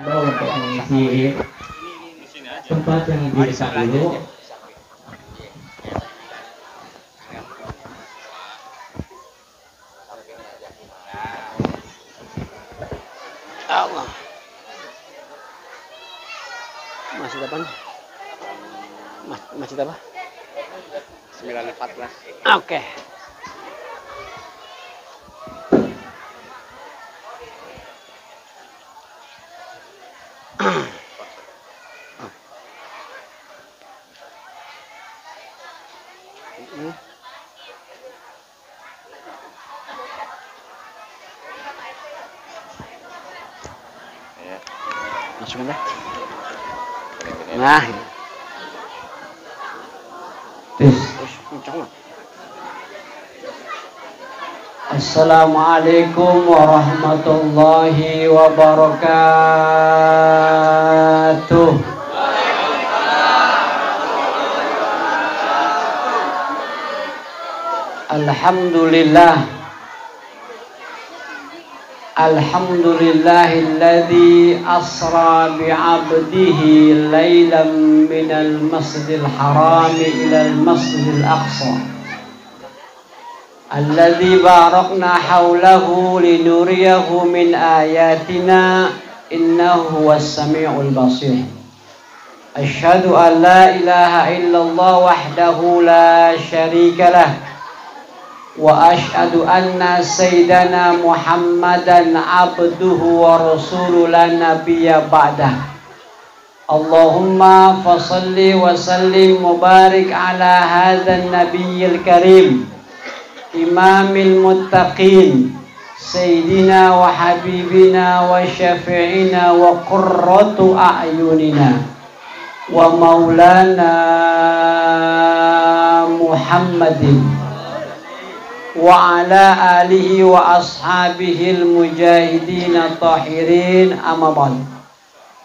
Untuk mengisi tempat yang bisa dulu. Allah. Masjid apa? Masjid apa? 914. Oke. Masukin deh. Nah. Assalamualaikum warahmatullahi wabarakatuh. Alhamdulillah. Alhamdulillahilladzi asra bi'abdihi laylan minal masjidil harami ilal masjidil aqsa alladzi barakna hawlahu linuriyahu min ayatina innahu huwas sami'ul basir. Asyhadu an la ilaha illallah wahdahu la syarika lah wa asyhadu anna sayyidana Muhammadan abduhu wa rasuluhu la nabiyya ba'dah. Allahumma fasalli wa sallim mubarik ala hadzal nabiyyil karim imamil muttaqin sayyidina wa habibina wa syafi'ina wa qurratu a'yunina wa maulana Muhammadin wa ala alihi wa ashabihil mujahidin tahirin amma ba'd.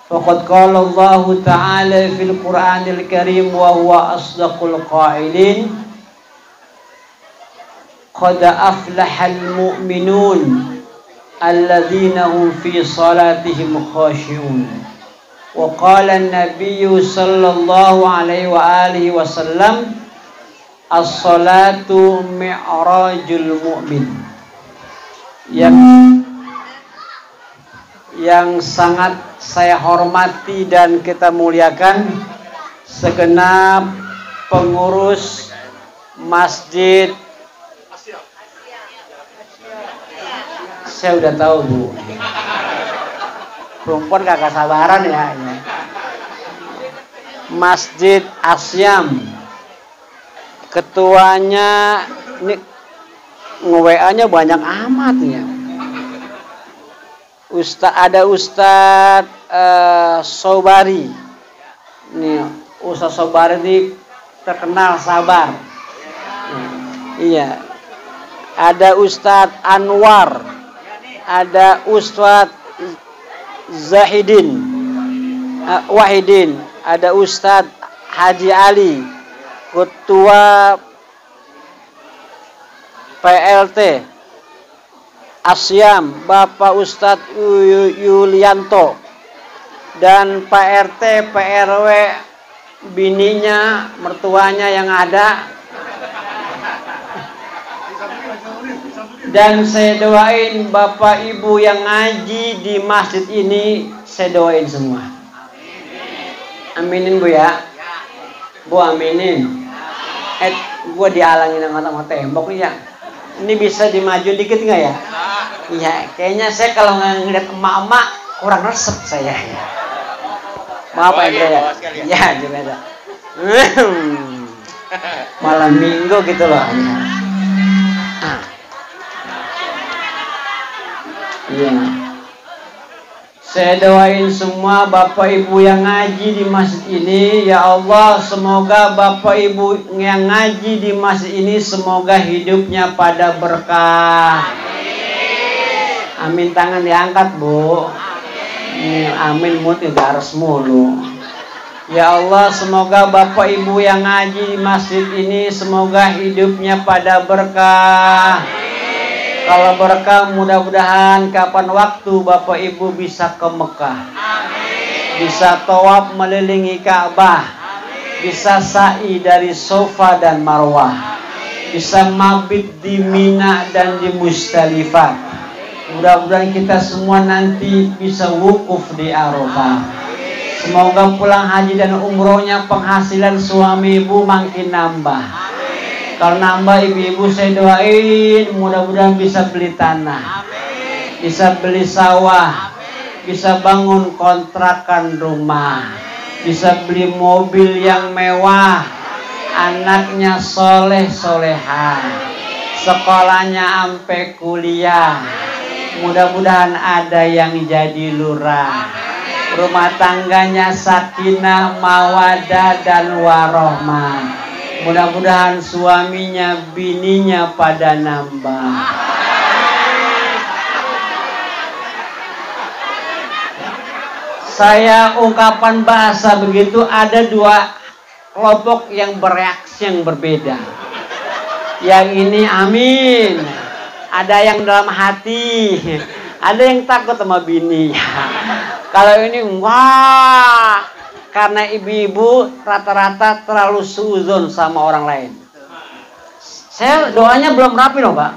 Faqad qala Allah ta'ala fil Qur'anil Karim wa huwa asdaqul qailin qad aflahal mu'minun alladzina hum fi salatihim khashi'un. Wa qala an-nabiyyu sallallahu alaihi wa alihi wasallam as-salatu mi'rajul mu'min. Yang sangat saya hormati dan kita muliakan segenap pengurus masjid. Saya udah tahu Bu, perempuan kagak sabaran ya. Masjid Asyam, ketuanya ini nge-WA-nya banyak amat ya. Ada Ustadz Sobari. Nih, Ustadz Sobari ini terkenal sabar. Iya. Ada Ustadz Anwar. Ada Ustadz Zahidin. Wahidin. Ada Ustadz Haji Ali. Ketua PLT Asyam Bapak Ustadz Yulianto dan Pak RT PRW bininya mertuanya yang ada, dan saya doain Bapak Ibu yang ngaji di masjid ini, saya doain semua. Aminin Bu ya. Bu aminin. Gue dialangin sama tembok nih ya. Ini bisa dimaju dikit nggak ya? Iya, kayaknya saya kalau ngeliat emak-emak kurang resep saya. Maaf ya. Ya, juga ada. Malam minggu gitu loh. Iya. Saya doain semua Bapak Ibu yang ngaji di masjid ini, ya Allah, semoga Bapak Ibu yang ngaji di masjid ini semoga hidupnya pada berkah. Amin, tangan diangkat Bu. Amin mut tidak harus mulu. Ya Allah, semoga Bapak Ibu yang ngaji di masjid ini semoga hidupnya pada berkah. Kalau berkah mudah-mudahan kapan waktu Bapak Ibu bisa ke Mekah. Bisa tawaf melilingi Ka'bah. Bisa sa'i dari Safa dan Marwah. Bisa mabit di Mina dan di Musdalifah. Mudah-mudahan kita semua nanti bisa wukuf di Arafah. Semoga pulang haji dan umrohnya penghasilan suami ibu makin nambah. Kalau nambah ibu-ibu saya doain mudah-mudahan bisa beli tanah, bisa beli sawah, bisa bangun kontrakan rumah, bisa beli mobil yang mewah, anaknya soleh-soleha, sekolahnya sampai kuliah, mudah-mudahan ada yang jadi lurah, rumah tangganya sakinah, mawadah dan warohmah. Mudah-mudahan suaminya, bininya pada nambah. Saya ungkapan bahasa begitu ada dua kelompok yang bereaksi yang berbeda. Yang ini amin. Ada yang dalam hati. Ada yang takut sama bini. Kalau ini wah. Karena ibu-ibu rata-rata terlalu suuzon sama orang lain. Saya doanya belum rapi loh Pak.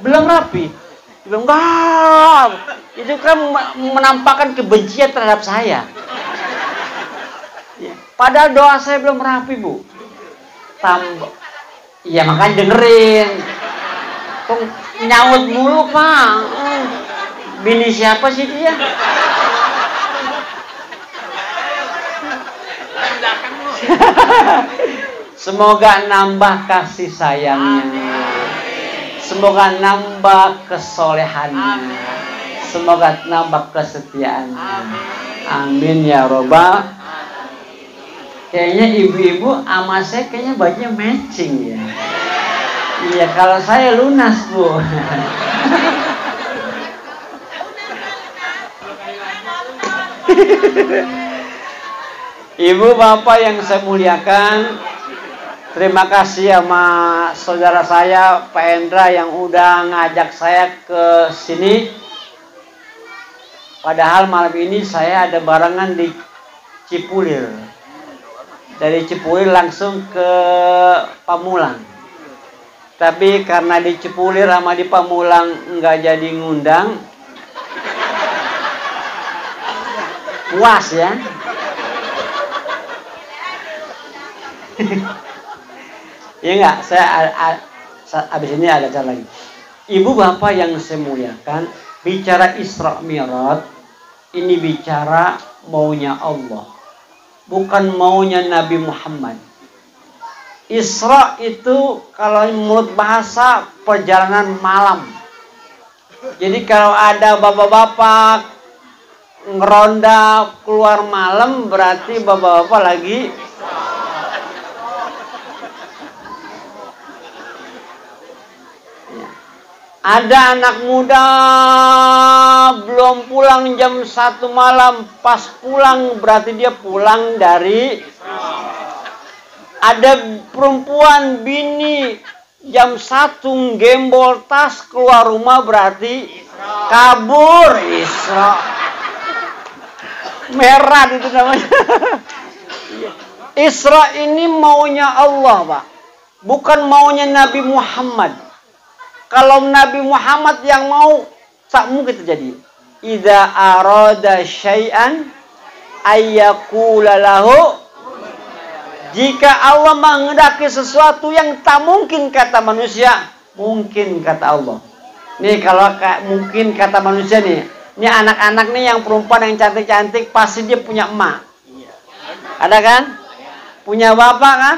Belum rapi. Belum enggak. Itu kan menampakkan kebencian terhadap saya. Padahal doa saya belum rapi Bu. Tambah. Ya makanya dengerin. Kok nyaut mulu Pak. Bini siapa sih dia? Semoga nambah kasih sayangnya, semoga nambah kesolehannya, semoga nambah kesetiaannya. Amin ya robbal. Kayaknya ibu-ibu sama saya kayaknya bajunya matching ya. Iya kalau saya lunas Bu. Ibu bapak yang saya muliakan, terima kasih sama saudara saya Pak Endra yang udah ngajak saya ke sini. Padahal malam ini saya ada barengan di Cipulir. Dari Cipulir langsung ke Pamulang. Tapi karena di Cipulir sama di Pamulang nggak jadi ngundang, puas ya. Ya enggak, saya habis ini ada cara lagi. Ibu bapak yang saya muliakan, bicara Isra Mi'raj ini bicara maunya Allah, bukan maunya Nabi Muhammad. Isra itu kalau menurut bahasa perjalanan malam. Jadi kalau ada bapak-bapak ngeronda keluar malam berarti bapak-bapak lagi ada anak muda belum pulang jam 1 malam, pas pulang berarti dia pulang dari. Ada perempuan bini jam 1 gembol tas keluar rumah berarti kabur. Isra. Merah itu namanya. Isra ini maunya Allah Pak, bukan maunya Nabi Muhammad. Kalau Nabi Muhammad yang mau, tak mungkin terjadi. Idza arada syai'an ayyaqula lahu. Jika Allah menghendaki sesuatu yang tak mungkin kata manusia, mungkin kata Allah. Nih kalau mungkin kata manusia nih, ini anak-anak nih yang perempuan yang cantik-cantik pasti dia punya emak. Ada kan? Punya bapak kan?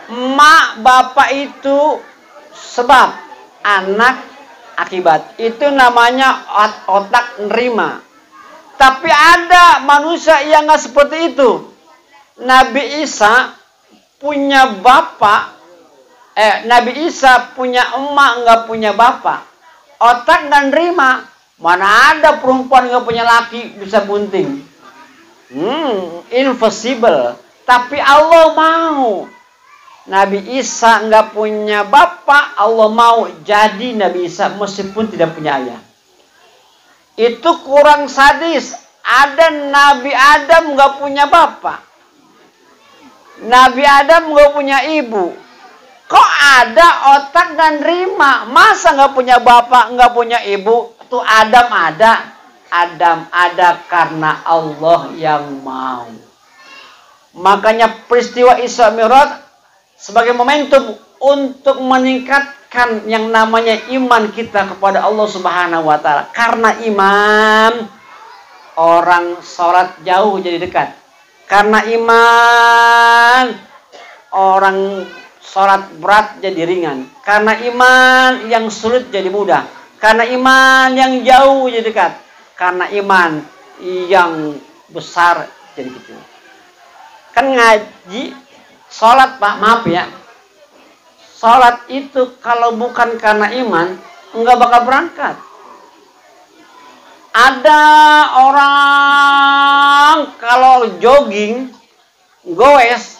Emak bapak itu sebab. Anak akibat. Itu namanya otak nerima. Tapi ada manusia yang gak seperti itu. Nabi Isa punya bapak. Nabi Isa punya emak gak punya bapak. Otak gak nerima. Mana ada perempuan gak punya laki bisa bunting. Impossible. Tapi Allah mau. Nabi Isa nggak punya bapak, Allah mau jadi Nabi Isa meskipun tidak punya ayah. Itu kurang sadis. Ada Nabi Adam nggak punya bapak, Nabi Adam nggak punya ibu. Kok ada otak dan rima? Masa nggak punya bapak, nggak punya ibu? Tuh Adam ada. Adam ada karena Allah yang mau. Makanya peristiwa Isra Mi'raj sebagai momentum untuk meningkatkan yang namanya iman kita kepada Allah Subhanahu wa taala. Karena iman, orang sholat jauh jadi dekat. Karena iman, orang sholat berat jadi ringan. Karena iman, yang sulit jadi mudah. Karena iman, yang jauh jadi dekat. Karena iman, yang besar jadi kecil. Kan ngaji, sholat Pak, maaf ya. Sholat itu kalau bukan karena iman, enggak bakal berangkat. Ada orang kalau jogging, goes,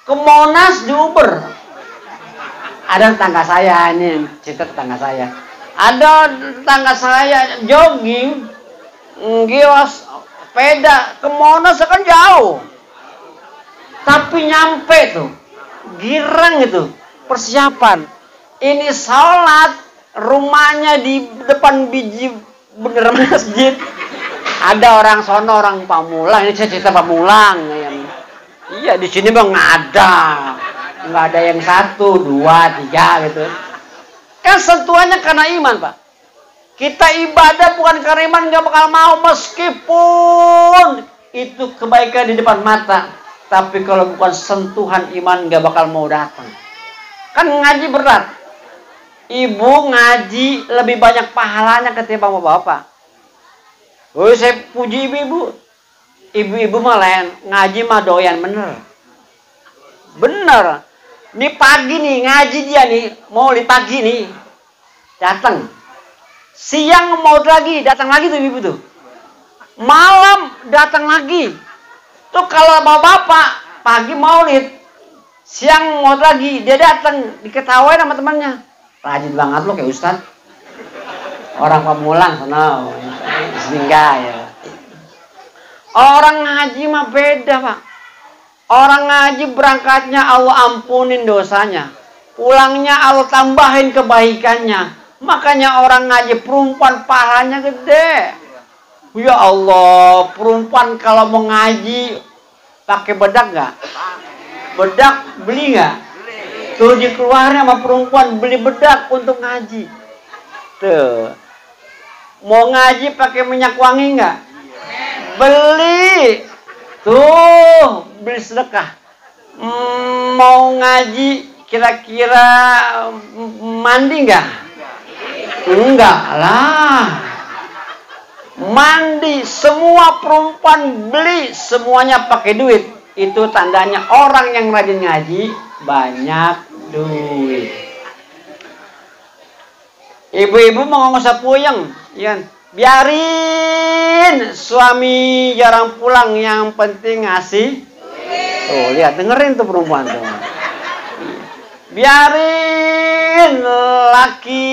ke Monas di Uber. Ada tetangga saya, ini cerita tetangga saya. Ada tetangga saya jogging, gios, sepeda, ke Monas kan jauh. Tapi nyampe tuh, girang itu, persiapan. Ini sholat, rumahnya di depan biji bener masjid. Ada orang sono, orang Pamulang. Ini saya cerita Pamulang. Iya, di sini bang nggak ada yang 1, 2, 3 gitu. Kan sentuhannya karena iman Pak. Kita ibadah bukan karena iman, nggak bakal mau meskipun itu kebaikan di depan mata. Tapi kalau bukan sentuhan iman, nggak bakal mau datang. Kan ngaji berat. Ibu ngaji lebih banyak pahalanya ketimbang bapak. Oh, saya puji ibu-ibu. Ibu-ibu mah lain, ngaji mah doyan bener. Bener. Ini pagi nih, ngaji dia nih, mau di pagi nih. Datang. Siang mau lagi, datang lagi tuh ibu tuh. Malam datang lagi. Tuh kalau bapak pagi maulid, siang mau lagi, dia datang, diketawain sama temannya. Rajin banget lo kayak Ustad. Orang Pamulang sana, seningga ya. Orang ngaji mah beda Pak. Orang ngaji berangkatnya Allah ampunin dosanya. Pulangnya Allah tambahin kebaikannya. Makanya orang ngaji perempuan pahalanya gede. Ya Allah, perempuan kalau mau ngaji pakai bedak nggak? Bedak beli nggak? Tuh dikeluarnya sama perempuan beli bedak untuk ngaji. Tuh, mau ngaji pakai minyak wangi nggak? Beli. Tuh, beli sedekah. Mau ngaji kira-kira mandi nggak? Enggak lah. Mandi, semua perempuan beli, semuanya pakai duit. Itu tandanya orang yang rajin ngaji banyak duit. Ibu-ibu mau nggak usah puyeng, ya. Biarin suami jarang pulang, yang penting ngasih. Tuh lihat, dengerin tuh perempuan tuh. Biarin laki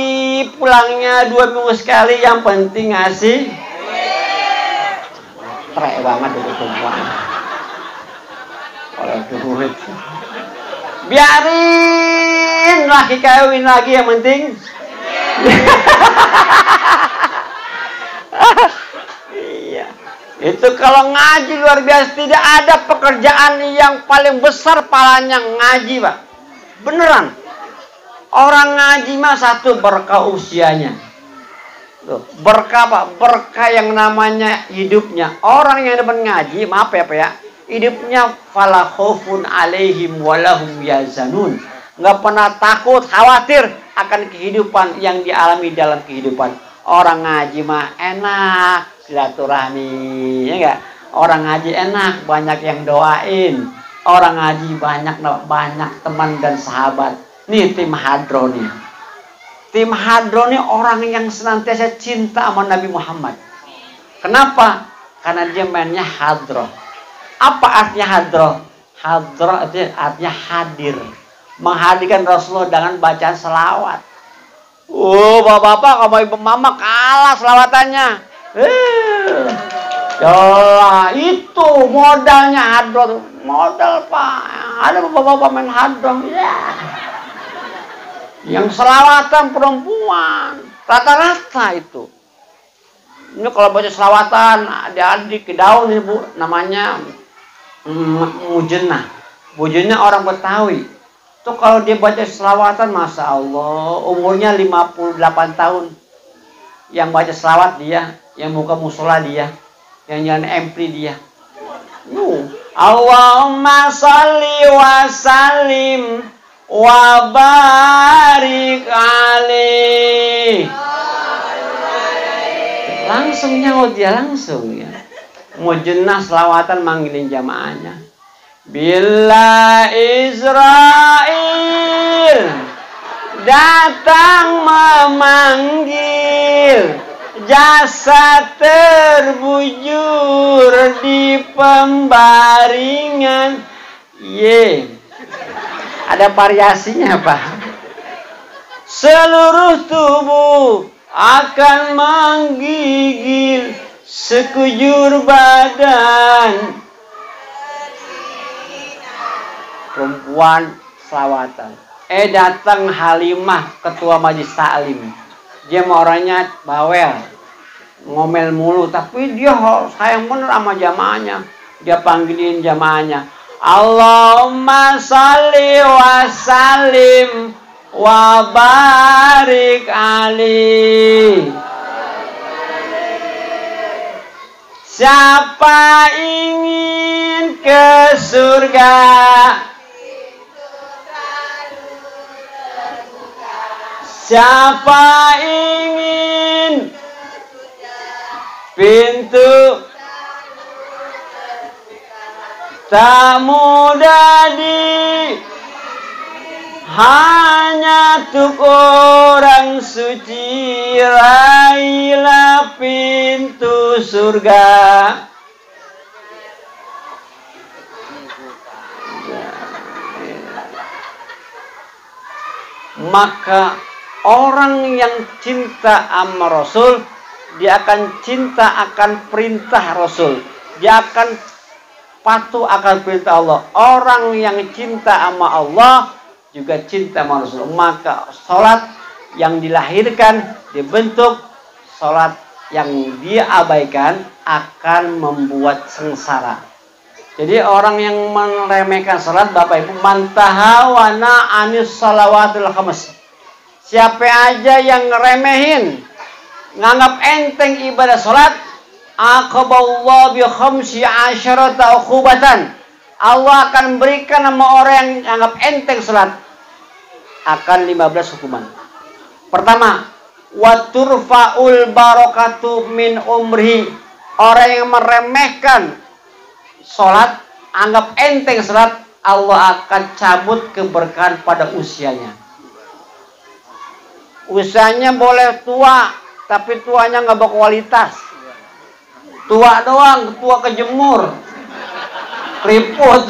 pulangnya 2 minggu sekali, yang penting ngasih. Trek banget itu perempuan. Kalau duit. Biarin laki kawin lagi, yang penting. Iya. Itu kalau ngaji luar biasa, tidak ada pekerjaan yang paling besar pahalanya ngaji, Pak. Beneran. Orang ngaji mah satu berkah usianya. Tuh, berkah Pak, berkah yang namanya hidupnya. Orang yang dapat ngaji, maaf ya Pak ya, hidupnya fala khaufun alaihim walahum yazanun. Nggak pernah takut, khawatir akan kehidupan yang dialami dalam kehidupan. Orang ngaji mah enak, silaturahmi, ya enggak? Orang ngaji enak, banyak yang doain. Orang ngaji banyak teman dan sahabat. Nih tim Hadro nih. Tim Hadro nih orang yang senantiasa cinta sama Nabi Muhammad. Kenapa? Karena dia mainnya hadroh. Apa artinya hadroh? Hadroh artinya hadir. menghadirkan Rasulullah dengan bacaan selawat. Oh, bapak-bapak sama ibu mama kalah selawatannya. Ya, itu modalnya hadroh. Modal Pak. Ada bapak-bapak main hadroh. Ya. Yang selawatan perempuan. Rata-rata itu. Ini kalau baca selawatan, adik-adik ke daun ini Bu, namanya mujennah. Mujennah orang Betawi. Itu kalau dia baca selawatan, Masya Allah, umurnya 58 tahun. Yang baca selawat dia, yang buka musola dia, yang jalan empri dia. Allahumma sholli wa sallim wa barik alaihi. Langsung nyaut dia, langsung ya. Mujennah selawatan manggilin jamaahnya. Bila Israel datang memanggil, jasad terbujur di pembaringan. Ada variasinya Pak. Seluruh tubuh akan menggigil sekujur badan. Perempuan selawatan. Datang Halimah, ketua Majelis Taklim. Dia mau orangnya bawel, ngomel mulu, tapi dia sayang bener sama jamaahnya. Dia panggilin jamaahnya, Allahumma sholli wa sallim wa barik alaihi. Siapa ingin ke surga, siapa ingin pintu tak mudah hanya untuk orang suci, raihlah pintu surga. Maka orang yang cinta sama Rasul, dia akan cinta akan perintah Rasul. Dia akan patuh akan perintah Allah. Orang yang cinta sama Allah juga cinta sama Rasul. Maka sholat yang dilahirkan, dibentuk, sholat yang dia abaikan akan membuat sengsara. Jadi orang yang meremehkan sholat, Bapak Ibu, mantahawana anis salawatul khams. Siapa aja yang ngeremehin, nganggap enteng ibadah sholat, aqaballahu bi khamsi asyarata uqubatan. Allah akan berikan nama orang yang anggap enteng salat akan 15 hukuman. Pertama, wa turfa'ul barakatu min umrihi. Orang yang meremehkan salat, anggap enteng salat, Allah akan cabut keberkahan pada usianya. Usianya boleh tua, tapi tuanya nggak berkualitas. Tua doang, tua kejemur, keriput.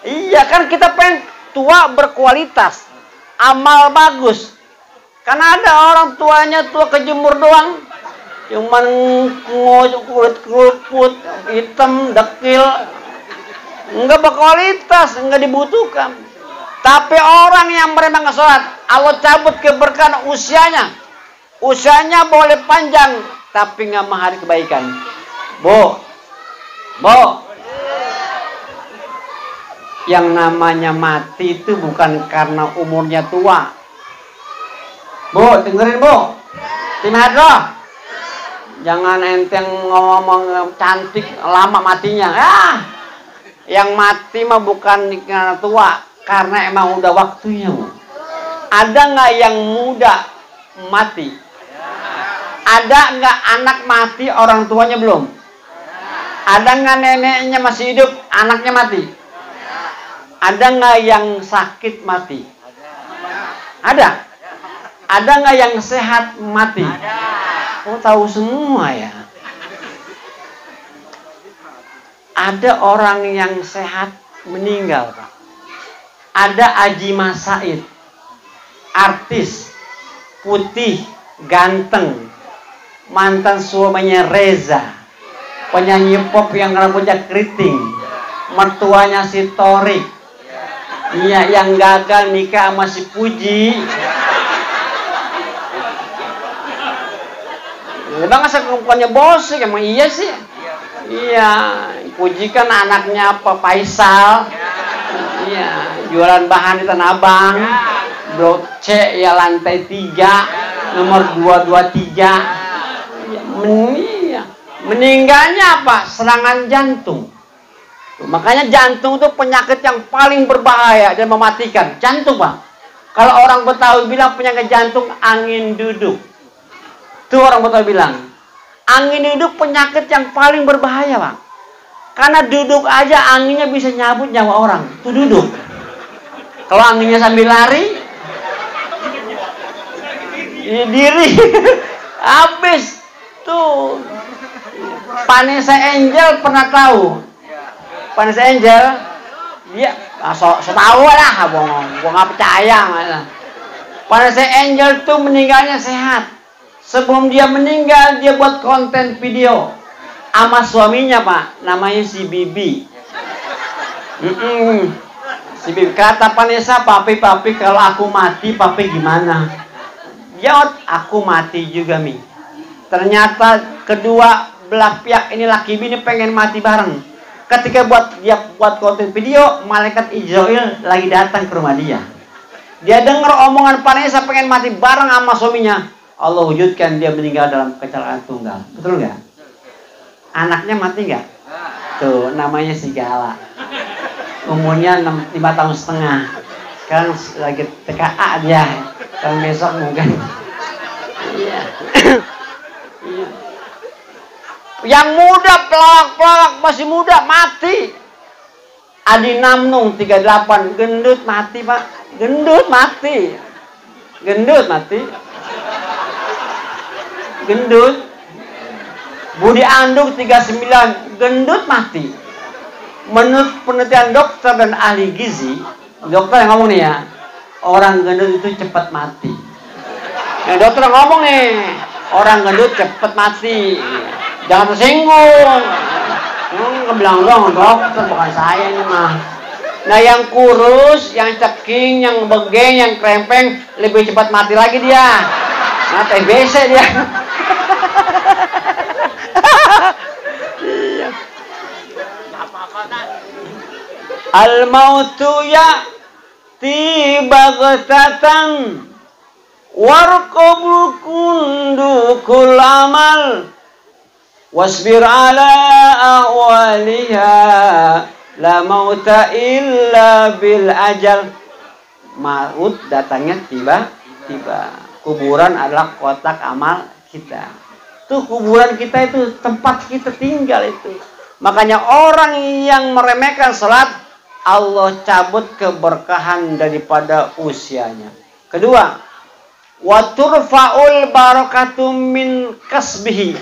Iya kan, kita pengen tua berkualitas, amal bagus. Karena ada orang tuanya tua kejemur doang, cuman kulit keriput, hitam, dekil, nggak berkualitas, nggak dibutuhkan. Tapi orang yang meremehkan sholat, Allah cabut keberkahan usianya. Usianya boleh panjang, tapi nggak menghari kebaikan. Bu, yang namanya mati itu bukan karena umurnya tua. Bu, dengerin Bu, tim hadroh, jangan enteng ngomong cantik lama matinya. Yang mati mah bukan karena tua, karena emang udah waktunya. Bu. Ada nggak yang muda mati? Ada nggak anak mati orang tuanya belum? Ada nggak neneknya masih hidup anaknya mati? Ada nggak yang sakit mati? Ada. Ada nggak yang sehat mati? Oh, tahu semua ya. Ada orang yang sehat meninggal, Pak. Ada Aji Mas Said, artis putih, ganteng, mantan suaminya Reza, penyanyi pop yang rambutnya keriting, mertuanya si Torik, iya, yang gagal nikah sama si Puji. Bang, asal bukannya bos, emang iya sih. Iya, Puji kan anaknya apa, Faisal. Iya, jualan bahan di Tanah Abang. Blok C ya, lantai 3, nomor 223. Iya. Meninggalnya apa? Serangan jantung. Makanya jantung itu penyakit yang paling berbahaya dan mematikan. Jantung, Pak. Kalau orang Betawi bilang penyakit jantung angin duduk. Itu orang Betawi bilang. Angin duduk penyakit yang paling berbahaya, Pak. Karena duduk aja anginnya bisa nyabut nyawa orang. Itu duduk. Kalau anginnya sambil lari, diri habis. Tuh. Vanessa Angel pernah tahu? Vanessa Angel, dia so tahu lah, gua nggak percaya. Vanessa Angel tuh meninggalnya sehat. Sebelum dia meninggal, dia buat konten video sama suaminya, Pak. Namanya si Bibi. Si Bibi. Kata Vanessa, papi, kalau aku mati, papi gimana? Jawab, aku mati juga, Mi. Ternyata kedua belah pihak ini, laki bini pengen mati bareng. Ketika dia buat konten video, malaikat Israel lagi datang ke rumah dia. Dia dengar omongan Vanessa pengen mati bareng sama suaminya. Allah wujudkan dia meninggal dalam kecelakaan tunggal. Betul nggak? Anaknya mati nggak? Tuh, namanya si Gala. Umurnya 5 tahun setengah. Sekarang lagi TKA dia. Dan besok mungkin. Iya. Yang muda, pelak-pelak, masih muda, mati. Adi Namnung 38, gendut mati, Pak. Gendut mati. Gendut mati. Gendut. Budi Anduk 39, gendut mati. Menurut penelitian dokter dan ahli gizi, dokter yang ngomong nih ya, orang gendut itu cepat mati. Nah, dokter yang ngomong nih, orang gendut cepat mati. Jangan tersinggung. Kebilang dong dokter, bukan saya ini mah. Nah, yang kurus, yang ceking, yang begeng, yang krempeng lebih cepat mati lagi dia. Nah, TBC dia. Al-mautu ya'ti baghtatan warqabu kundukul amal wasbir ala ahwaliha la mauta illa bil ajal. Maut datangnya tiba-tiba. Kuburan adalah kotak amal kita. Tuh, kuburan kita itu tempat kita tinggal itu. Makanya orang yang meremehkan salat, Allah cabut keberkahan daripada usianya. Kedua, wa turfa'ul barakatu min kasbihi.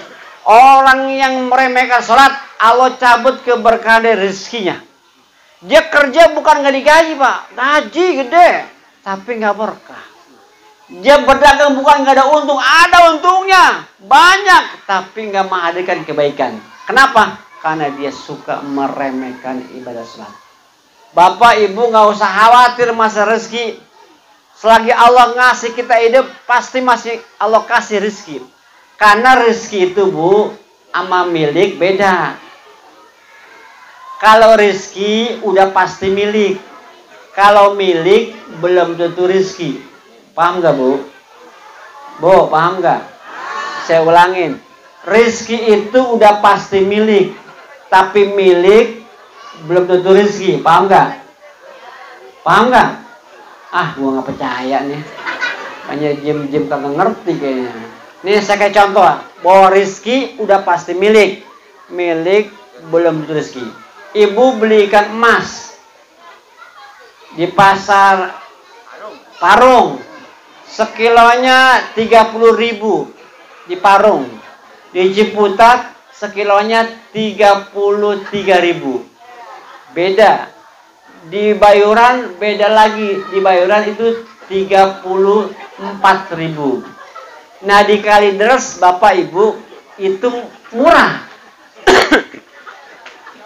Orang yang meremehkan salat, Allah cabut keberkahan dari rezekinya. Dia kerja bukan nggak digaji, Pak. Gaji gede, tapi nggak berkah. Dia berdagang bukan nggak ada untung, ada untungnya banyak, tapi nggak menghadirkan kebaikan. Kenapa? Karena dia suka meremehkan ibadah salat. Bapak Ibu nggak usah khawatir masa rezeki. Selagi Allah ngasih kita hidup, pasti masih Allah kasih rezeki. Karena rezeki itu, Bu, sama milik beda. Kalau rezeki udah pasti milik. Kalau milik belum tentu rezeki. Paham nggak, Bu? Bu, paham nggak? Saya ulangin. Rezeki itu udah pasti milik, tapi milik belum tentu rezeki. Paham nggak? Paham nggak? Ah, gua nggak percaya nih. Hanya jem kagak ngerti kayaknya. Nih saya kayak contoh, bahwa rezeki udah pasti milik, milik belum tentu rezeki. Ibu belikan emas di pasar Parung, sekilonya 30.000 di Parung. Di Ciputat sekilonya 33.000. Beda. Di Bayuran beda lagi. Di Bayuran itu 34.000. Nah di Kalideres Bapak Ibu itu murah.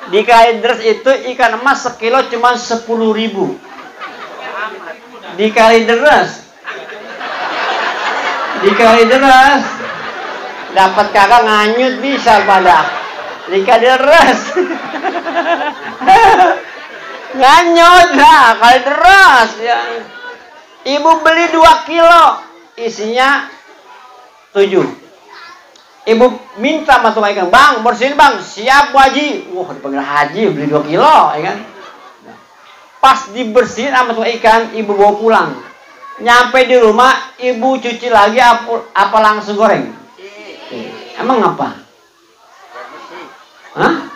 Di Kalideres itu ikan emas sekilo cuma 10.000. Di Kalideres dapat kakak nganyut bisa pada di Kalideres. Nganyut lah Kalideres ya. Ibu beli 2 kilo isinya 7. Ibu minta sama tukang ikan, bang bersihin bang, siap Bu Haji. Wah dipanggil Haji beli 2 kilo ya kan. Pas dibersihin sama tukang ikan, ibu bawa pulang. Nyampe di rumah, ibu cuci lagi apa langsung goreng? Emang apa? Hah?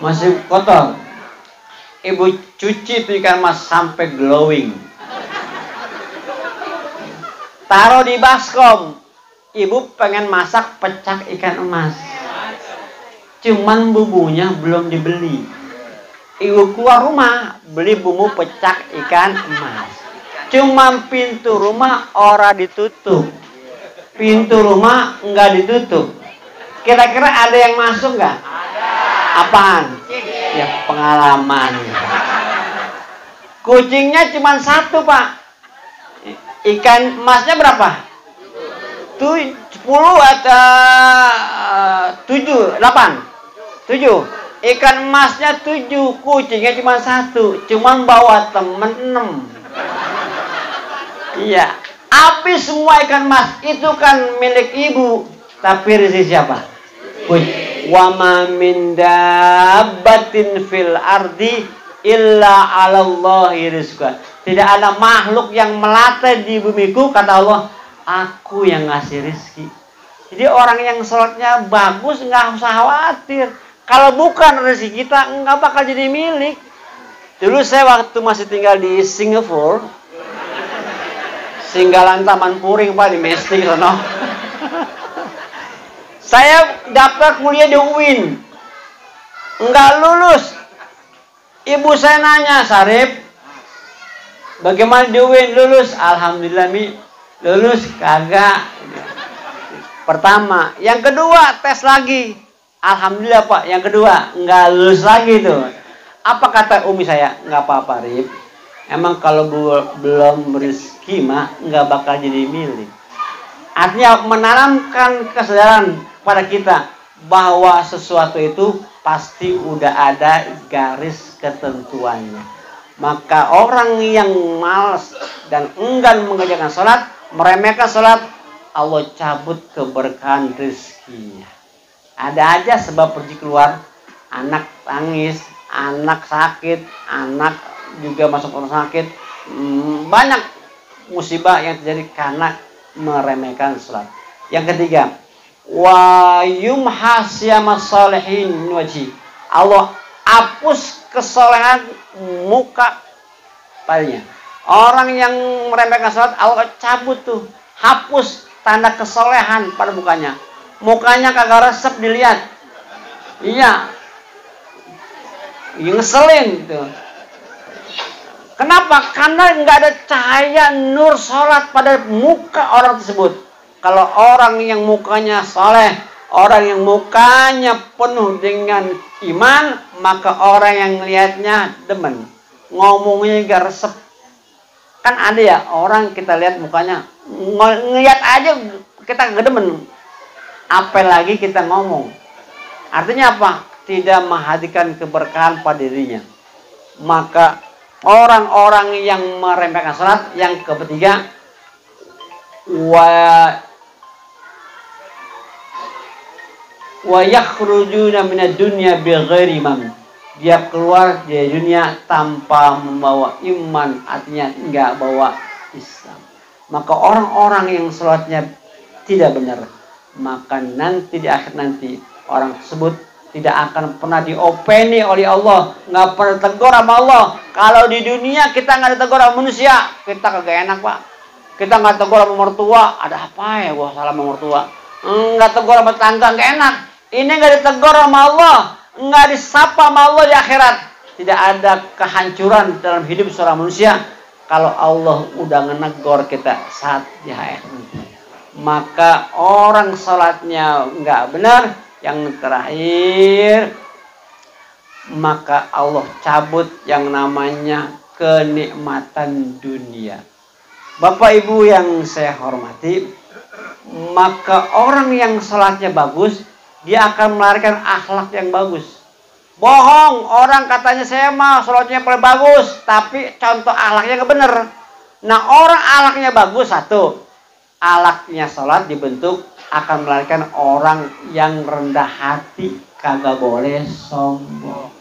Masih kotor. Ibu cuci itu ikan emas sampai glowing. Taruh di baskom. Ibu pengen masak pecak ikan emas. Cuman bumbunya belum dibeli. Ibu keluar rumah beli bumbu pecak ikan emas. Cuman pintu rumah ora ditutup. Pintu rumah enggak ditutup. Kira-kira ada yang masuk nggak? Apaan? Ya pengalaman. Kucingnya cuma 1 Pak. Ikan emasnya berapa? 10 atau 7, 8, 7. Ikan emasnya 7, kucingnya cuma 1, cuman bawa temen 6. Iya, habis semua ikan emas itu kan milik ibu, tapi rezeki siapa? Wa ma min dabbatin fil ardi illa 'alallahi rizqah. Tidak ada makhluk yang melata di bumiku, kata Allah, aku yang ngasih rezeki. Jadi orang yang sholatnya bagus nggak usah khawatir. Kalau bukan rezeki kita nggak bakal jadi milik. Dulu saya waktu masih tinggal di Singapura, Singgalan Taman Puring Pak di Mestik sono. Saya daftar kuliah di UIN, nggak lulus. Ibu saya nanya, Sarip, bagaimana di UIN? Lulus? Alhamdulillah Mi, lulus kagak. Pertama, yang kedua tes lagi. Alhamdulillah Pak, yang kedua nggak lulus lagi tuh. Apa kata umi saya? Nggak apa-apa Rip. Emang kalau belum rezeki mah nggak bakal jadi milik. Artinya menanamkan kesadaran pada kita bahwa sesuatu itu pasti udah ada garis ketentuannya. Maka orang yang malas dan enggan mengerjakan sholat, meremehkan sholat, Allah cabut keberkahan rezekinya. Ada aja sebab pergi keluar, anak tangis, anak sakit, anak juga masuk rumah sakit. Banyak musibah yang terjadi karena meremehkan sholat. Yang ketiga, wa yumhasyamas salihin wajhi. Allah hapus kesolehan muka padanya. Orang yang meremehkan sholat, Allah cabut tuh, hapus tanda kesolehan pada mukanya. Mukanya kagak resep dilihat. Iya. Ngeselin tuh. Kenapa? Karena nggak ada cahaya nur sholat pada muka orang tersebut. Kalau orang yang mukanya soleh, orang yang mukanya penuh dengan iman, maka orang yang lihatnya demen. Ngomongnya nggak resep. Kan ada ya orang kita lihat mukanya, ngelihat aja kita nggak demen. Apalagi kita ngomong. Artinya apa? Tidak menghadirkan keberkahan pada dirinya. Maka orang-orang yang meremehkan salat, yang ketiga, wa yakhrujuna minad dunya bighairi iman. Dia keluar dari dunia tanpa membawa iman, artinya enggak bawa Islam. Maka orang-orang yang salatnya tidak benar, maka nanti di akhir nanti orang tersebut tidak akan pernah diopeni oleh Allah, nggak pernah tegur sama Allah. Kalau di dunia kita nggak ditegur sama manusia, kita kagak enak Pak. Kita nggak tegur sama mertua, ada apa ya gua salah sama mertua? Nggak tegur sama tangga, nggak enak. Ini nggak ditegur sama Allah, nggak disapa sama Allah di akhirat. tidak ada kehancuran dalam hidup seorang manusia kalau Allah udah ngenegor kita saat di akhir. Maka orang sholatnya nggak benar, yang terakhir maka Allah cabut yang namanya kenikmatan dunia. Bapak Ibu yang saya hormati, maka orang yang sholatnya bagus, dia akan melahirkan akhlak yang bagus. Bohong, orang katanya saya mah sholatnya paling bagus, tapi contoh akhlaknya nggak bener. Nah, orang akhlaknya bagus, satu, akhlaknya sholat dibentuk akan melahirkan orang yang rendah hati, kagak boleh sombong.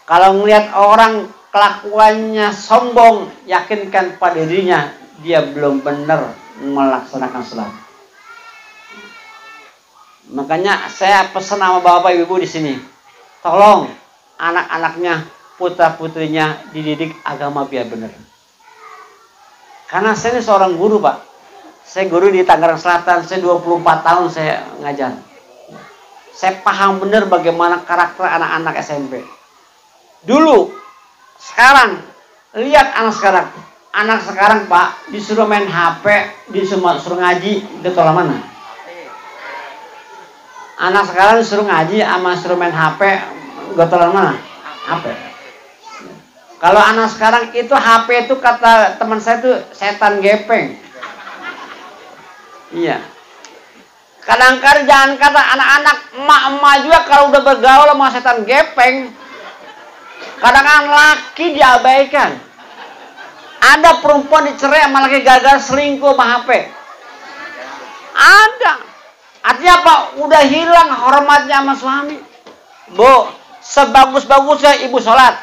Kalau ngelihat orang kelakuannya sombong, yakinkan pada dirinya dia belum benar melaksanakan sholat. Makanya saya pesan sama Bapak Ibu di sini, tolong anak-anaknya, putra-putrinya dididik agama biar benar. Karena saya ini seorang guru, Pak. Saya guru di Tangerang Selatan, saya 24 tahun saya ngajar. Saya paham benar bagaimana karakter anak-anak SMP. Dulu, sekarang, lihat anak sekarang. Anak sekarang, Pak, disuruh main HP, disuruh ngaji, getol mana? Anak sekarang disuruh ngaji sama suruh main HP, gotolan mana? HP. Kalau anak sekarang itu HP itu kata teman saya itu setan gepeng. Iya. Kadang-kadang jangan kata anak-anak, emak-emak juga kalau udah bergaul sama setan gepeng, kadang-kadang laki diabaikan. Ada perempuan dicerai sama laki gara-gara selingkuh sama HP. Ada. Artinya apa? Udah hilang hormatnya sama suami. Bu, sebagus-bagusnya ibu sholat,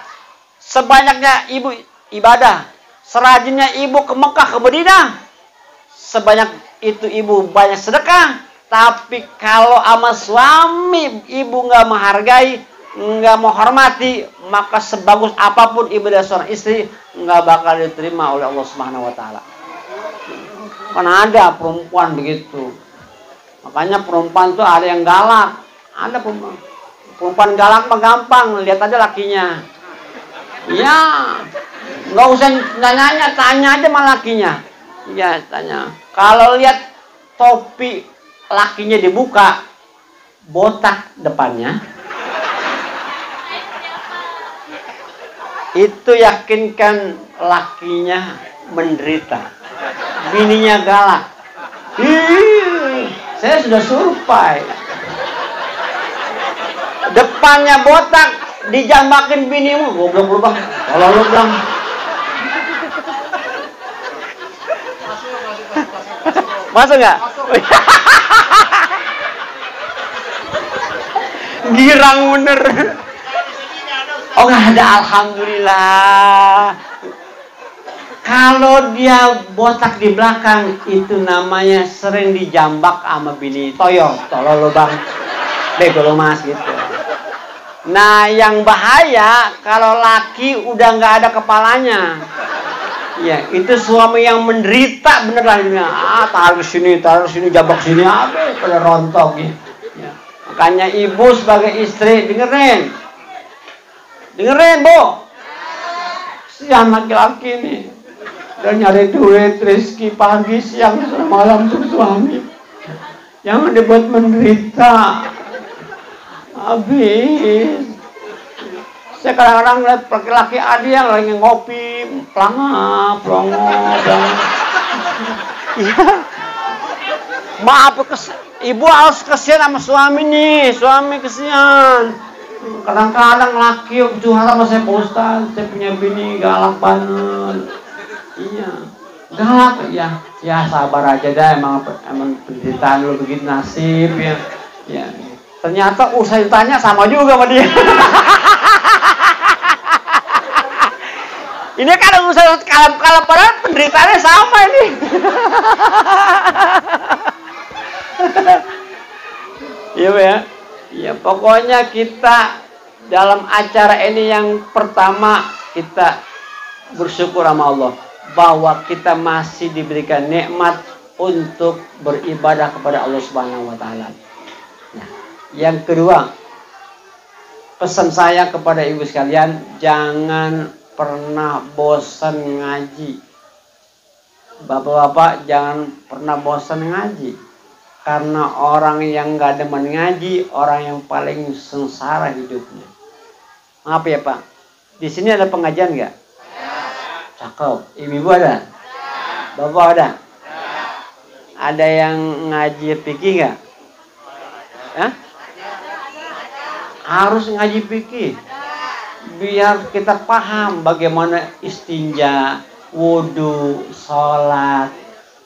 sebanyaknya ibu ibadah, serajinnya ibu ke Mekah, ke Madinah, sebanyak itu ibu banyak sedekah. Tapi kalau sama suami ibu nggak menghargai, nggak menghormati, maka sebagus apapun ibadah seorang istri nggak bakal diterima oleh Allah Subhanahu Wa Taala. Kan ada perempuan begitu. Makanya perempuan tuh ada yang galak, ada perempuan galak mah gampang, lihat aja lakinya. Ya, nggak usah nanya-nanya, tanya aja sama lakinya. Iya, tanya. Kalau lihat topi lakinya dibuka, botak depannya, itu yakinkan lakinya menderita, bininya galak. Saya sudah survei. Depannya botak, dijambakin binimu, goblok lu bang, kalau lu bang. Masuk nggak? Girang bener. Oh nggak ada, alhamdulillah. Kalau dia botak di belakang, itu namanya sering dijambak sama bini. Toyo, tolol lo bang, bego lo mas gitu. Nah yang bahaya kalau laki udah nggak ada kepalanya. Ya itu suami yang menderita bener lah. Taruh sini, jambak sini, apa pada rontok ya. Makanya ibu sebagai istri dengerin bu, si anak laki nih dan nyari duit rezeki pagi siang malam untuk suami, jangan dibuat menderita habis. Saya kadang-kadang lihat laki-laki ada yang lagi ngopi pelangap. Maaf, ibu harus kesian sama suami nih, suami kesian. Kadang-kadang laki curhat sama saya, Pak Ustaz, saya punya bini galak banget. Iya, galak ya. Ya sabar aja dah, emang penderitaan lu begitu, nasib ya. Ya. Ternyata usai ditanya sama juga sama dia. Ini kan usaha kalau padahal penderitaannya sama ini. Iya ya. Ya pokoknya kita dalam acara ini yang pertama kita bersyukur sama Allah bahwa kita masih diberikan nikmat untuk beribadah kepada Allah Subhanahu Wa Taala. Nah, yang kedua, pesan saya kepada ibu sekalian, jangan pernah bosan ngaji. Bapak-bapak jangan pernah bosan ngaji. Karena orang yang gak demen ngaji, orang yang paling sengsara hidupnya. Maaf ya Pak, di sini ada pengajian gak? Cakep. Ibu ada? Bapak ada? Ada yang ngaji fikih gak? Hah? Harus ngaji fikih. Biar kita paham bagaimana istinja, wudu, sholat.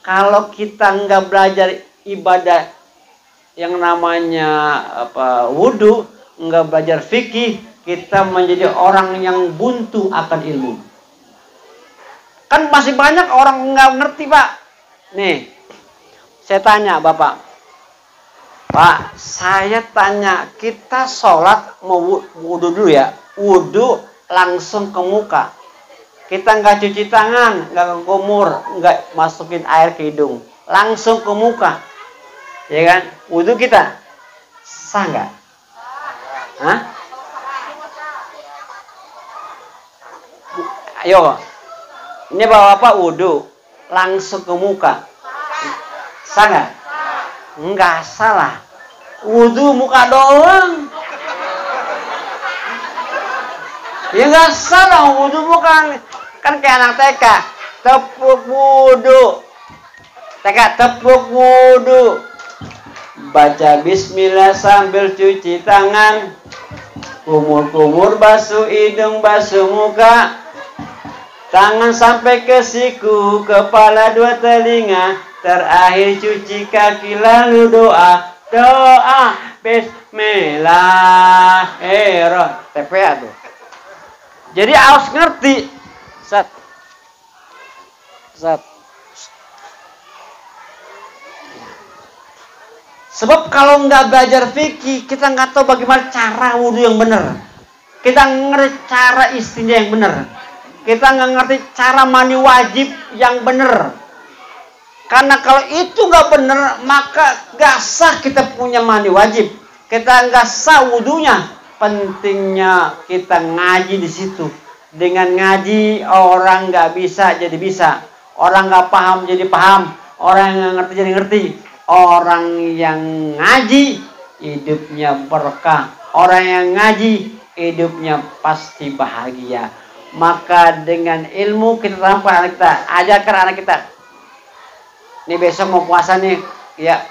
Kalau kita nggak belajar ibadah yang namanya wudu, nggak belajar fikih, kita menjadi orang yang buntu akan ilmu. Kan masih banyak orang nggak ngerti Pak. Nih, saya tanya Bapak. Pak, saya tanya, kita sholat mau wudu dulu ya? Wudu langsung ke muka. Kita nggak cuci tangan, nggak kumur, nggak masukin air ke hidung, langsung ke muka, ya kan? Wudu kita sah nggak? Hah? Ayo, ini bapak wudu langsung ke muka, sah nggak? Nggak salah. Wudu muka doang. Ya nggak salah wudu muka. Kan kayak anak TK. Tepuk wudu. TK tepuk wudu. Baca bismillah sambil cuci tangan. Kumur-kumur basuh hidung, basuh muka. Tangan sampai ke siku, kepala dua telinga. Terakhir cuci kaki lalu doa. Doa bismillahirrahmanirrahim. TPA tuh. Jadi harus ngerti. Sat. Sebab kalau nggak belajar fikih, kita nggak tahu bagaimana cara wudu yang benar. Kita ngerti cara istinja yang benar. Kita nggak ngerti cara mandi wajib yang benar. Karena kalau itu nggak benar, maka nggak sah kita punya mandi wajib. Kita nggak sah wudunya. Pentingnya kita ngaji di situ. Dengan ngaji orang nggak bisa jadi bisa. Orang nggak paham jadi paham. Orang yang ngerti jadi ngerti. Orang yang ngaji hidupnya berkah. Orang yang ngaji hidupnya pasti bahagia. Maka dengan ilmu kita tampar anak kita, ajarkan anak kita. Ini besok mau puasa nih, ya.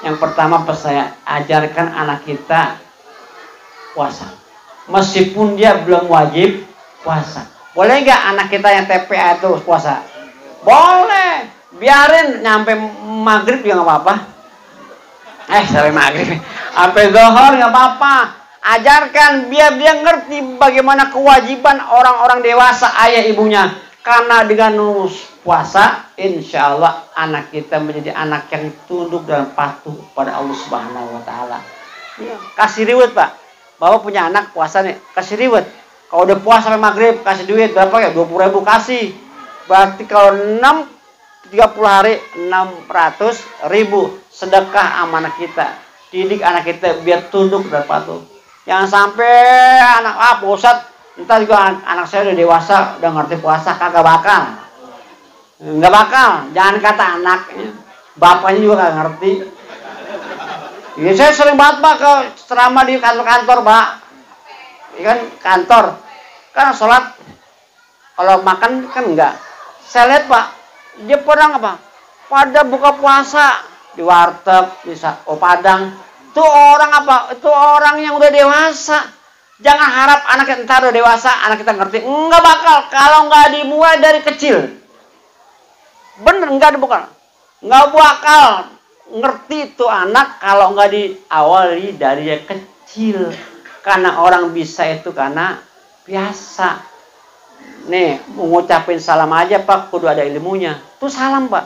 Yang pertama saya ajarkan anak kita puasa. Meskipun dia belum wajib puasa. Boleh nggak anak kita yang TPA itu puasa? Boleh. Biarin nyampe maghrib juga nggak apa-apa. Sampai maghrib. Sampai zuhur nggak apa-apa. Ajarkan biar dia ngerti bagaimana kewajiban orang-orang dewasa, ayah ibunya. Karena dengan puasa, insya Allah anak kita menjadi anak yang tunduk dan patuh pada Allah Subhanahu Wa Taala. Kasih reward Pak. Bapak punya anak puasa nih, kasih reward. Kalau udah puasa sampai maghrib, kasih duit berapa ya? 20.000 kasih. Berarti kalau 30 hari 600.000 sedekah amanah kita. Didik anak kita biar tunduk dan patuh. Jangan sampai anak Pak Ustadz, entar juga anak saya udah dewasa, udah ngerti puasa, kagak bakal. Nggak bakal. Jangan kata anaknya, bapaknya juga kagak ngerti. Ya saya sering banget Pak ke ceramah di kantor-kantor Pak. Ya kan kantor. Kan sholat. Kalau makan kan enggak. Saya lihat Pak, dia pernah apa? Pada buka puasa di warteg, di Padang. Itu orang apa? Itu orang yang udah dewasa. Jangan harap anak kita ntar udah dewasa, anak kita ngerti. Enggak bakal. Kalau nggak dimulai dari kecil. Bener, nggak bakal. Nggak bakal ngerti itu anak kalau nggak diawali dari kecil. Karena orang bisa itu karena biasa. Nih, mengucapin salam aja Pak, kudu ada ilmunya. Itu salam Pak.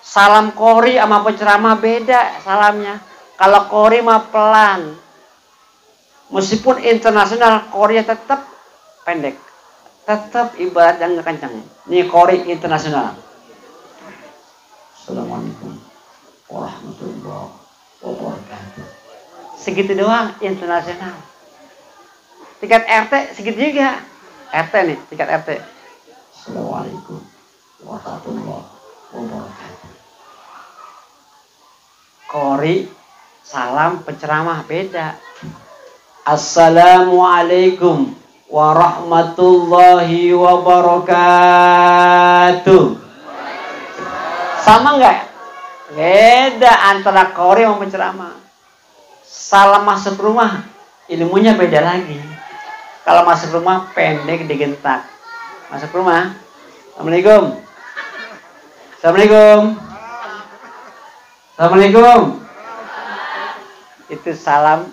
Salam kori sama penceramah beda salamnya. Kalau kori mah pelan. Meskipun internasional, kori tetap pendek. Tetap ibarat yang nggak kencang. Ini kori internasional. Assalamualaikum warahmatullahi wabarakatuh. segitu doang internasional. Tingkat RT segitu juga. RT nih, tingkat RT. Assalamualaikum warahmatullahi wabarakatuh. Qori, salam penceramah beda. Assalamualaikum warahmatullahi wabarakatuh. Sama nggak? Beda antara qori sama penceramah. Salam masuk rumah, ilmunya beda lagi. Kalau masuk rumah pendek digentak. Masuk rumah. Assalamualaikum. Assalamualaikum. Assalamualaikum. Itu salam.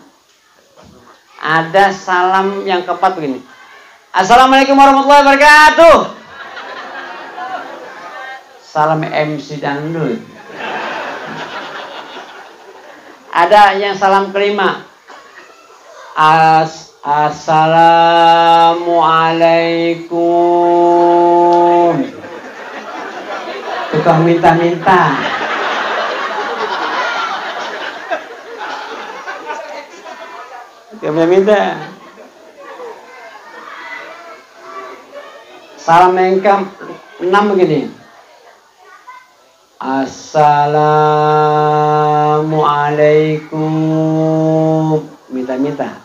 Ada salam yang keempat begini. Assalamualaikum warahmatullahi wabarakatuh. Salam MC dangdut. Ada yang salam kelima. Assalamualaikum. Tukang minta-minta. Tukang minta-minta. Salam yang ke-6 begini. Assalamualaikum. Minta-minta.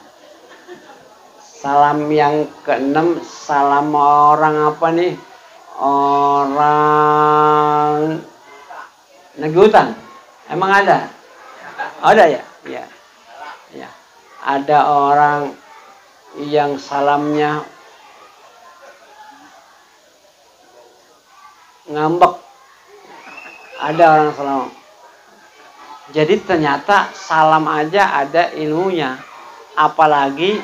Salam yang ke-6, salam orang apa nih? Orang negeri hutan. Emang ada? Ada ya? Iya. Ya. Ada orang yang salamnya ngambek. Ada orang salam. Jadi ternyata salam aja ada ilmunya. Apalagi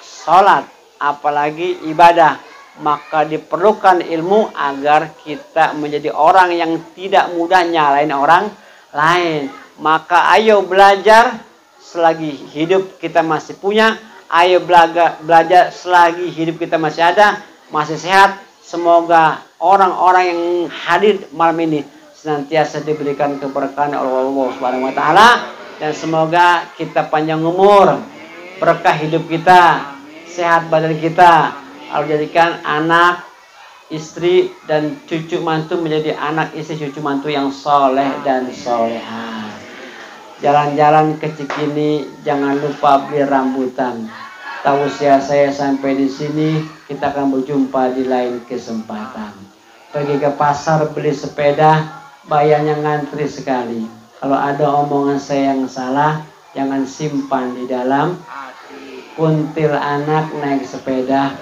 sholat, apalagi ibadah. Maka diperlukan ilmu agar kita menjadi orang yang tidak mudah nyalain orang lain. Maka ayo belajar selagi hidup kita masih punya. Ayo belajar selagi hidup kita masih ada, masih sehat. Semoga orang-orang yang hadir malam ini senantiasa diberikan keberkahan oleh Allah Subhanahu wa taala, dan semoga kita panjang umur, berkah hidup kita, sehat badan kita. Allah jadikan anak, istri dan cucu mantu menjadi anak, istri, cucu mantu yang soleh dan solehah. Jalan-jalan ke Cikini, jangan lupa beli rambutan. Tausiah saya sampai di sini, kita akan berjumpa di lain kesempatan. Pergi ke pasar beli sepeda, bayarnya ngantri sekali. Kalau ada omongan saya yang salah, jangan simpan di dalam. Kuntil anak naik sepeda,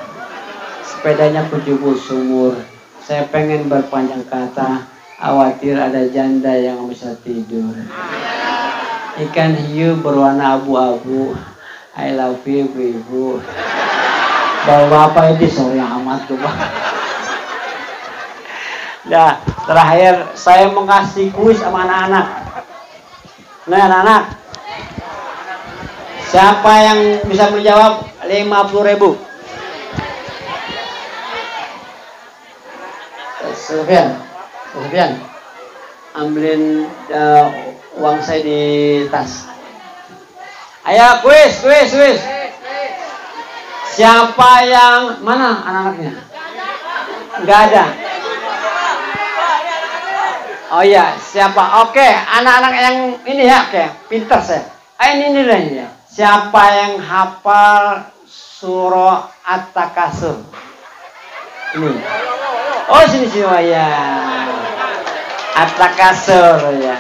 sepedanya kujubul sumur. Saya pengen berpanjang kata, khawatir ada janda yang bisa tidur. Ikan hiu berwarna abu-abu, I love you ibu. Bawa apa ini sore amat tuh bang. Nah, terakhir saya mau kasih kuis sama anak-anak. Nah, anak-anak, siapa yang bisa menjawab 50.000? Sofyan, ambilin uang saya di tas. Ayo kuis. Siapa yang mana anak-anaknya? Enggak ada. Oh iya, siapa? Oke, anak-anak yang ini ya, oke, pintar saya. Ini ya. Siapa yang hafal surah At-Takasur? Ini. Oh, sini ya. At-Takasur ya.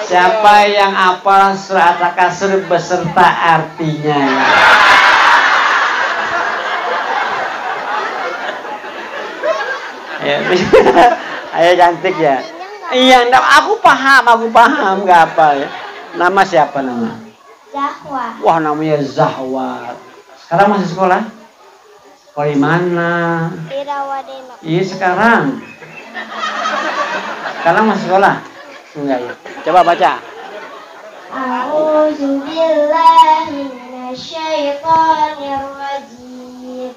Siapa yang hafal surah At-Takasur beserta artinya ya? Ya, ayo cantik ya. Iya, aku paham, nggak apa ya. Nama siapa nama? Zahwa. Wah, namanya Zahwa. Sekarang masih sekolah? Sekolah di mana? Di Rawadena. Iya, sekarang masih sekolah? Enggak ya. Coba baca. A'udzubillahi minasyaitonir rajim.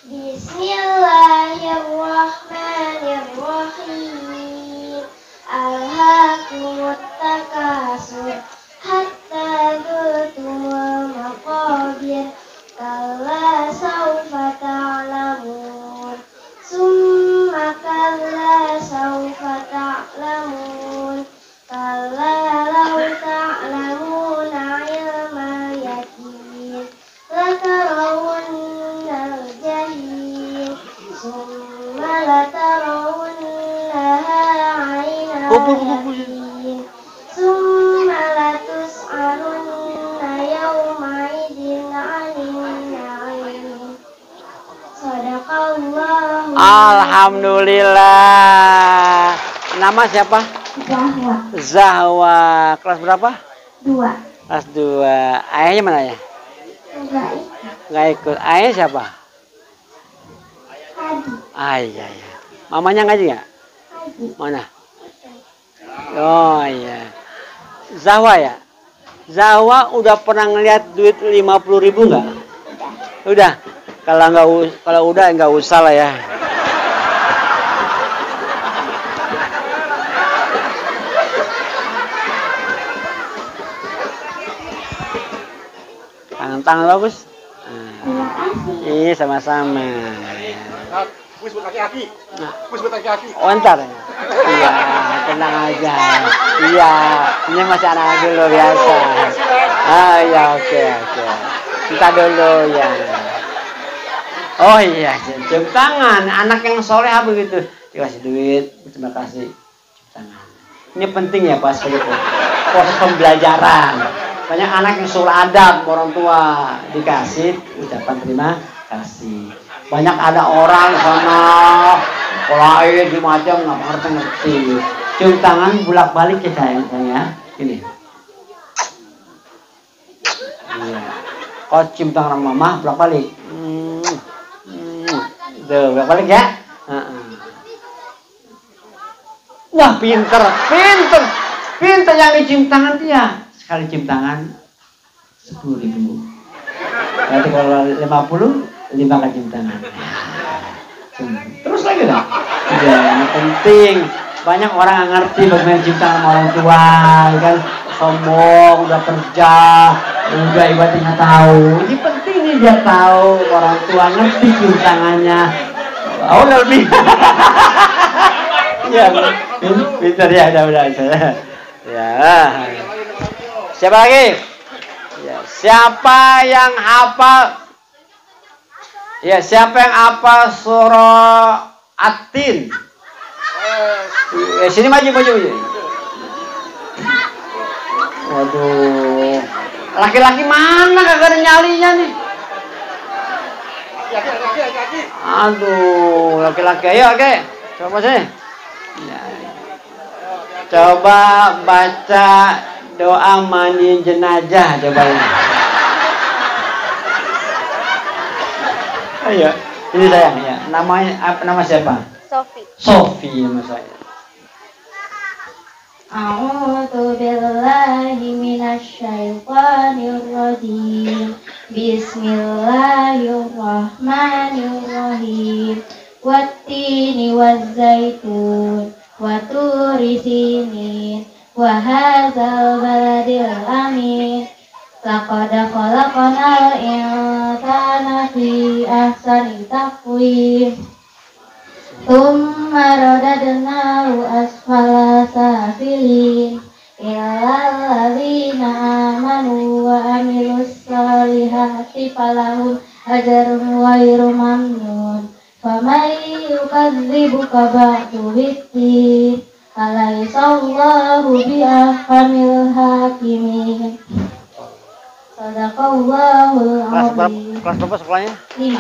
Bismillahirrahmanirrahim. Alhaakumut takasur hatta zurtumul Alhamdulillah. Nama siapa? Zahwa. Zahwa. Kelas berapa? 2. Kelas 2. Ayahnya mana ya? Enggak ikut. Nggak ikut. Ayahnya siapa? Haji. Iya, iya. Mamanya ngaji nggak? Haji. Mana? Oh iya. Zahwa ya? Zahwa udah pernah ngeliat duit 50.000 nggak? Udah. Kalau udah nggak usah lah ya. Tangan bagus. Terima kasih. Iya sama-sama. Wis buat kaki-kaki. Wis buat kaki-kaki. Oh ntar. Iya, tenang aja. Iya, ini masih anak dulu biasa. Ah iya oke. Kita dulu ya. Oh iya, cium tangan. Anak yang soleh begitu. Dikasih duit, terima kasih. Cium tangan. Ini penting ya pas begitu. Proses pembelajaran. Banyak anak yang suruh adab orang tua, dikasih ucapan terima kasih. Banyak ada orang sana lain di macam nggak ngerti. Cium tangan bolak balik ya sayang ya. Ini. Iya. Kau cium tangan mama bolak balik. Tuh bolak balik ya. Wah pinter yang dicium tangan dia. Sekali cium tangan 10.000. Berarti kalau 50, 5 kali cium tangan. Terus lagi dong. Ya, penting. Banyak orang yang ngerti bagaimana cium tangan sama orang tua, kan sombong, udah kerja, udah ibadah nggak tahu. Ini penting nih dia tahu orang tua ngerti cium tangannya. Oh lebih. Ya, pintar ya, udah. Ya. Siapa lagi? Ya, siapa yang hafal? Ya, siapa yang hafal surah At-Tin? Sini maju. Waduh. Laki-laki mana kagak ada nyalinya nih? Aduh, laki-laki ayo oke. Coba sih. Ya. Coba baca doa mandi jenazah coba ya. Ayo, ini sayang ya. Nama siapa? Sofi nama saya. A'udzu billahi minasyaitonir rajim. Bismillahirrahmanirrahim. Wattini wazzaitun wa turi sinin wa hadzal baladil amin. Laqad khalaqnal insana fi ahsani taqwim. Tsumma radadnahu asfala safilin. Illal ladzina amanu wa amilus solihati falahum ajrun ghairu mamnun. Faman yukadzibuka ba'du biddin. Alaihissallahu bi'ahkamil hakimin. Sadaqallahul azim. Kelas berapa sekolahnya? 5.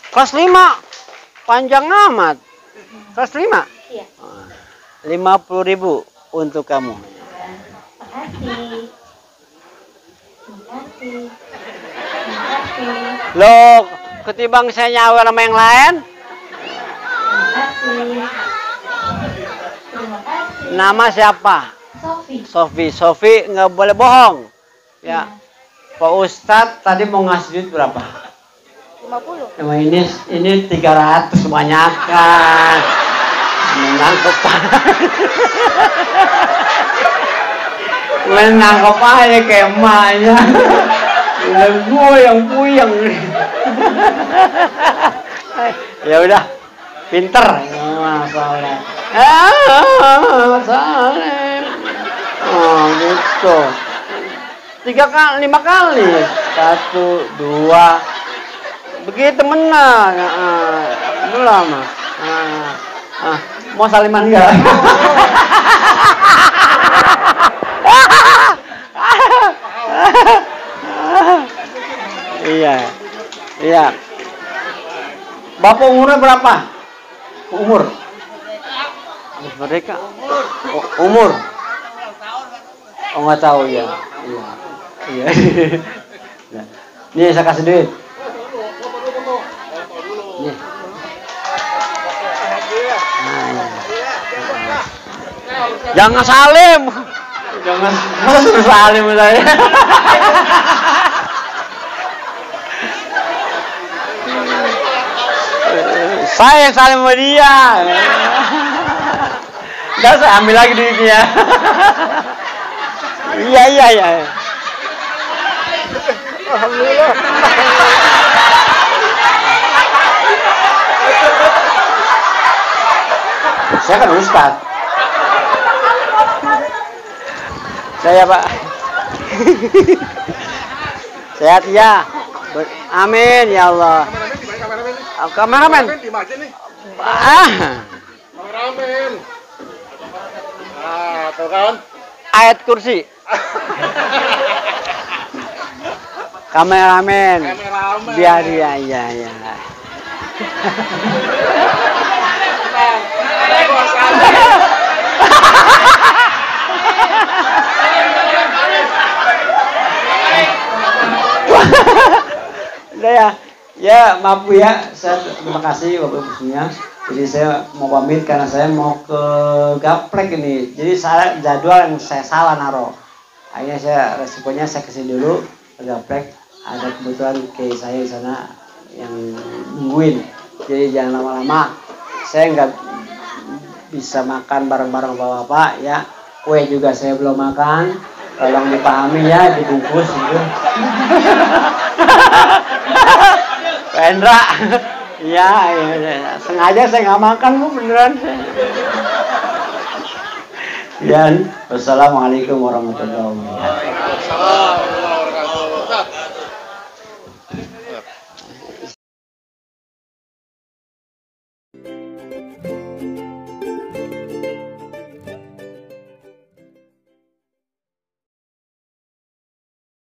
Kelas 5. Panjang amat. Kelas 5? Iya. 50.000 untuk kamu. Makasih. Loh, ketimbang saya nyawer sama yang lain? Terima kasih. Nama siapa? Sofi nggak boleh bohong. Ya. Pak Ustadz tadi mau ngasih duit berapa? 50. Emang ini 300 kebanyakan. Menangkep aja kayak emaknya. Gue yang puyeng. Ya udah, pinter. Masalah. Oh gitu. 5 kali. 1, 2. Begitu menang. Belum. Mau saliman enggak? Iya. Bapak umurnya berapa? Umur. Merdeka. Umur. Oh nggak tahu ya. Iya. Iya. Nah, nih saya kasih duit. Nih. Nah, iya. Jangan salim. Jangan masuk salim saya. Saya yang salim sama dia. Udah saya ambil lagi duitnya. Iya. Alhamdulillah. Saya kan ustad. Saya Pak. Sehat ya. Amin ya Allah. Kameramen. Di aja nih. Kameramen. Nah, tuh kan. Ayat kursi. Kameramen. Kameramen. Biar ya. Udah ya. Ya maaf Bu ya. Saya terima kasih Bapak Ibu semuanya. Jadi saya mau pamit karena saya mau ke Gaplek ini. Jadi saya jadwal yang saya salah naruh. Akhirnya saya resikonya saya kesini dulu ke Gaplek. Ada kebetulan kayak saya di sana yang nungguin. Jadi jangan lama-lama. Saya nggak bisa makan bareng-bareng Bapak ya. Kue juga saya belum makan. Tolong dipahami ya, dibungkus gitu. Pak Hendra. Iya. Sengaja saya nggak makan Bu, beneran. Dan wassalamualaikum warahmatullahi wabarakatuh.